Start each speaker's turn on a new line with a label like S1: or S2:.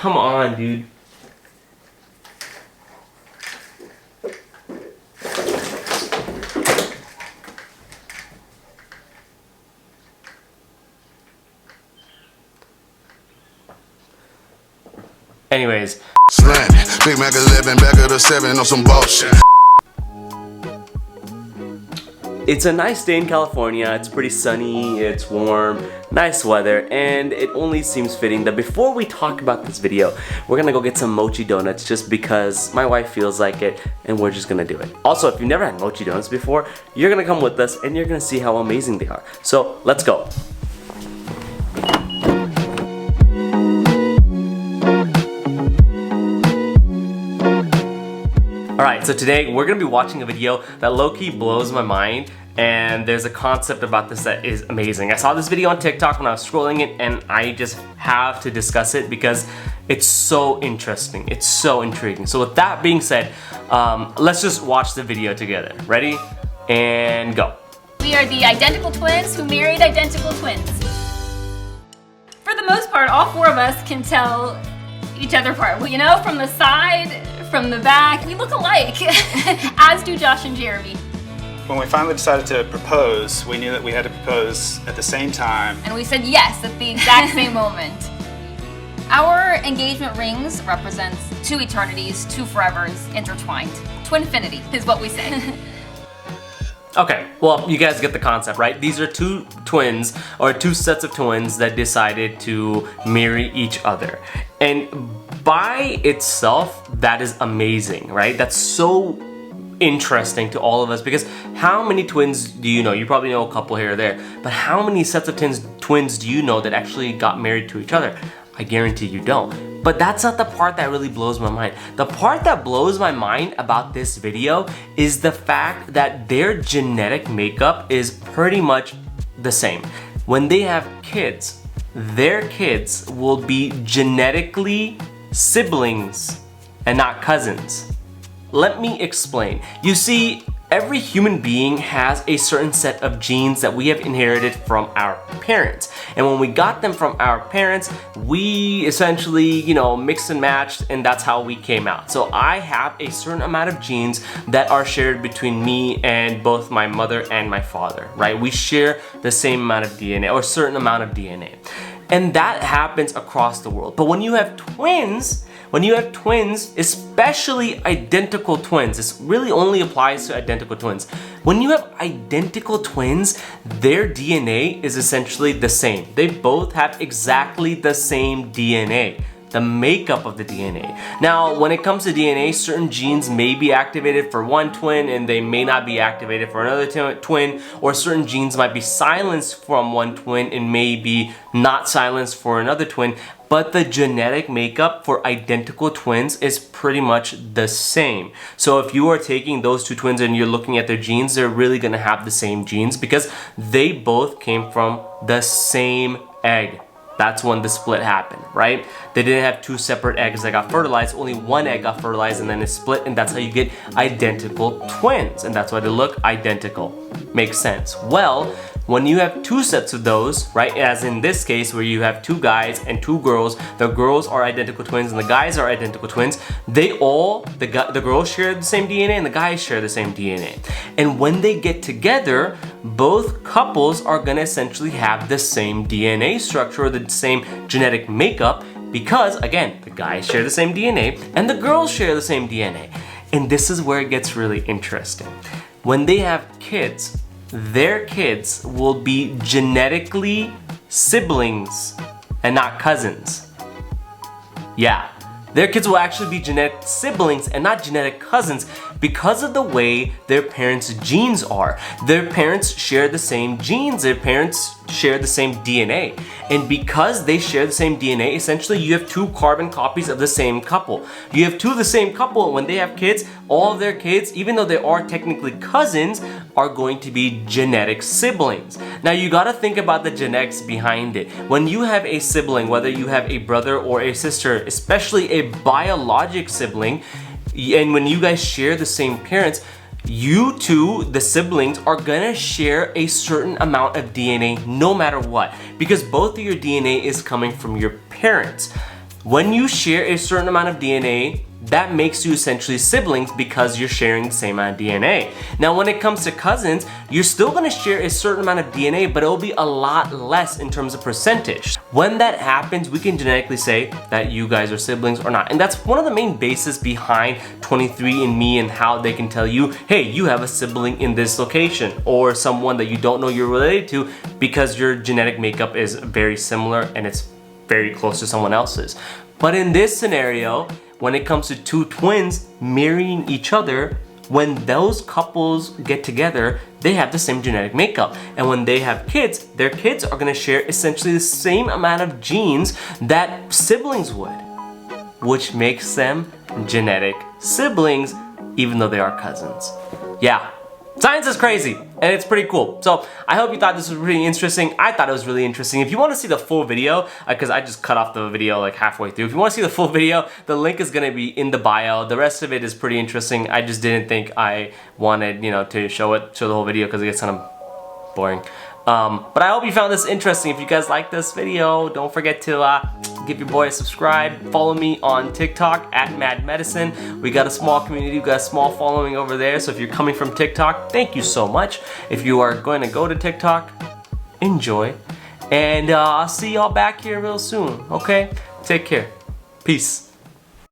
S1: come on, dude. Anyways.
S2: Slant, Big Mac 11, back of the 7 on some bullshit.
S1: It's a nice day in California. It's pretty sunny, it's warm, nice weather, and it only seems fitting that before we talk about this video, we're gonna go get some mochi donuts just because my wife feels like it, and we're just gonna do it. Also, if you've never had mochi donuts before, you're gonna come with us and you're gonna see how amazing they are. So, let's go. Alright, so today we're going to be watching a video that low-key blows my mind, and there's a concept about this that is amazing. I saw this video on TikTok when I was scrolling it, and I just have to discuss it because it's so interesting. It's so intriguing. So with that being said, let's just watch the video together. Ready? And go.
S3: We are the identical twins who married identical twins. For the most part, all four of us can tell each other apart. You know, from the side, from the back, we look alike, as do Josh and Jeremy.
S4: When we finally decided to propose, we knew that we had to propose at the same time.
S3: And we said yes at the exact same moment. Our engagement rings represents two eternities, two forevers intertwined. Twinfinity is what we say.
S1: Okay, well, you guys get the concept, right? These are two twins, or two sets of twins that decided to marry each other. And by itself, that is amazing, right? That's so interesting to all of us because how many twins do you know? You probably know a couple here or there, but how many sets of twins do you know that actually got married to each other? I guarantee you don't. But that's not the part that really blows my mind. The part that blows my mind about this video is the fact that their genetic makeup is pretty much the same. When they have kids, their kids will be genetically siblings and not cousins. Let me explain. You see, every human being has a certain set of genes that we have inherited from our parents. And when we got them from our parents, we essentially, you know, mixed and matched, and that's how we came out. So I have a certain amount of genes that are shared between me and both my mother and my father, right? We share the same amount of DNA, or a certain amount of DNA. And that happens across the world. But when you have twins, especially identical twins, this really only applies to identical twins. When you have identical twins, their DNA is essentially the same. They both have exactly the same DNA, the makeup of the DNA. Now, when it comes to DNA, certain genes may be activated for one twin and they may not be activated for another twin, or certain genes might be silenced from one twin and may be not silenced for another twin. But the genetic makeup for identical twins is pretty much the same. So if you are taking those two twins and you're looking at their genes, they're really gonna have the same genes because they both came from the same egg. That's when the split happened, right? They didn't have two separate eggs that got fertilized, only one egg got fertilized and then it split, and that's how you get identical twins, and that's why they look identical. Makes sense. Well, when you have two sets of those, right, as in this case where you have two guys and two girls, the girls are identical twins and the guys are identical twins, the girls share the same DNA and the guys share the same DNA. And when they get together, both couples are gonna essentially have the same DNA structure, or the same genetic makeup, because again, the guys share the same DNA and the girls share the same DNA. And this is where it gets really interesting. When they have kids, their kids will be genetically siblings and not cousins. Yeah, their kids will actually be genetic siblings and not genetic cousins because of the way their parents' genes are. Their parents share the same genes, their parents share the same DNA. And because they share the same DNA, essentially you have two carbon copies of the same couple. You have two of the same couple, and when they have kids, all of their kids, even though they are technically cousins, are going to be genetic siblings. Now you gotta think about the genetics behind it. When you have a sibling, whether you have a brother or a sister, especially a biologic sibling, and when you guys share the same parents, you two, the siblings, are gonna share a certain amount of DNA no matter what, because both of your DNA is coming from your parents. When you share a certain amount of DNA, that makes you essentially siblings because you're sharing the same amount of DNA. Now, when it comes to cousins, you're still gonna share a certain amount of DNA, but it'll be a lot less in terms of percentage. When that happens, we can genetically say that you guys are siblings or not. And that's one of the main bases behind 23andMe and how they can tell you, hey, you have a sibling in this location, or someone that you don't know you're related to because your genetic makeup is very similar and it's very close to someone else's. But in this scenario, when it comes to two twins marrying each other, when those couples get together, they have the same genetic makeup. And when they have kids, their kids are gonna share essentially the same amount of genes that siblings would, which makes them genetic siblings, even though they are cousins. Yeah. Science is crazy, and it's pretty cool. So I hope you thought this was really interesting. I thought it was really interesting. If you want to see the full video, because I just cut off the video like halfway through. If you want to see the full video, the link is going to be in the bio. The rest of it is pretty interesting. I just didn't think I wanted, to show the whole video because it gets kind of boring. But I hope you found this interesting. If you guys like this video, don't forget to give your boy a subscribe. Follow me on TikTok at MadMedicine. We got a small community, we got a small following over there. So if you're coming from TikTok, thank you so much. If you are going to go to TikTok, enjoy. And I'll see y'all back here real soon, okay? Take care. Peace.